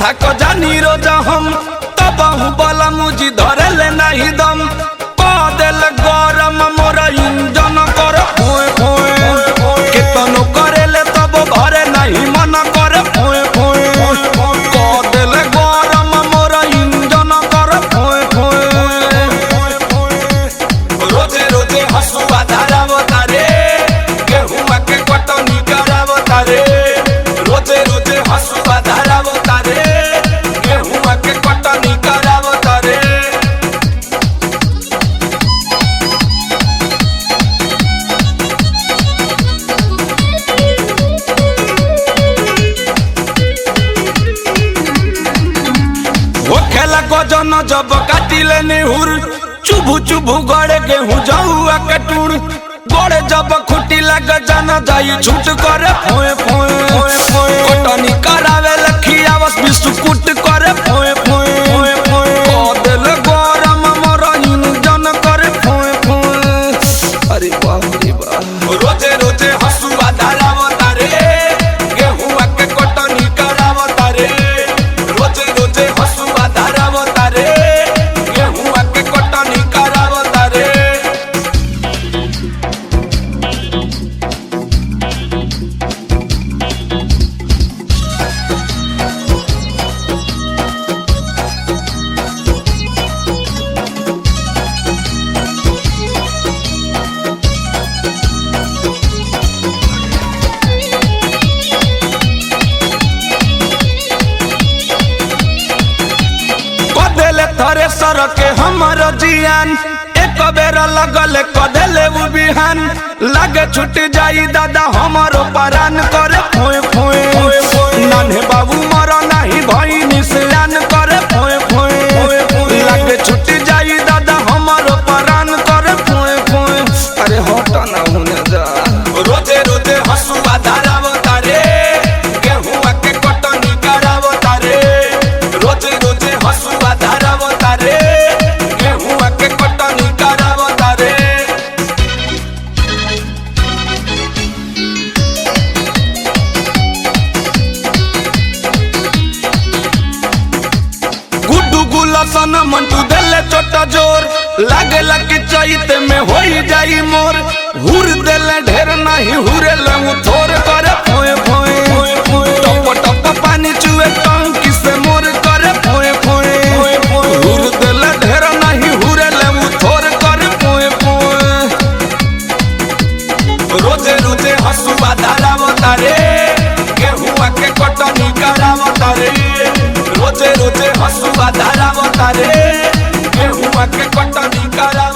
थाको जानी रोजा हम तब बला मुझी धरे ले नहीं दम पदेल गरम मोर इंजन कर फोए फोए केतनो करेले तब घरे नहीं मन करे फोए फोए पदेल गरम मोर इंजन कर फोए फोए रोजे रोजे हसुआ धाराव तारे गेहुआ के कटनी कराव तारे रोजे रोजे हसुआ धाराव तारे गेहुआ के कटनी कराव तारे वो खेला गजन जब काटिले निहुर चुभु चुभु गड़े गेहूं जहुआ के टूर गड़े जब खुटी लग जाना जाई झूठ करे फोए फोए कटनी करावे लखिया बस बिस्कुट करे फोए फोए पदेल गरम मोर इंजन करे फोए फोए अरे बाप रे बाप रोजे रोजे हसुआ धाराव तारे गेहुआ के कटनी कराव तारे रोजे रोजे हसुआ धाराव तारे गेहुआ के कटनी कराव तारे थरे सर के हमर जियान एक बेर लगल कदेले उ बिहान लगे छूट जाई दादा हमरो परान करे फोए फोए नान्हे बाबू मर नहीं भईनी सियान करे फोए फोए लगे छूट जाई दादा हमरो परान करे फोए फोए अरे हट ना होने जा रोजे रोजे हसुआ धाराव तारे गेहुआ के कटनी कराव तारे रोजे रोजे हसुआ धाराव तारे गेहुआ के कटनी कराव तारे गुड्डू गुलसन मंटू देले छोटा जोर लागे लकी चैते में होई जाई मोर हुर देले ढेर नहीं हुरे लंग थोर करे फोए फोए टप टप पानी चुए टंकी से मोर करे फोए फोए हुर देले ढेर नहीं हुरे लंग थोर करे फोए फोए रोजे रोजे हसुआ धाराव तारे गेहुआ के कटनी कराव तारे रोजे रोजे हसुआ धाराव तारे गेहुआ के कटनी कराव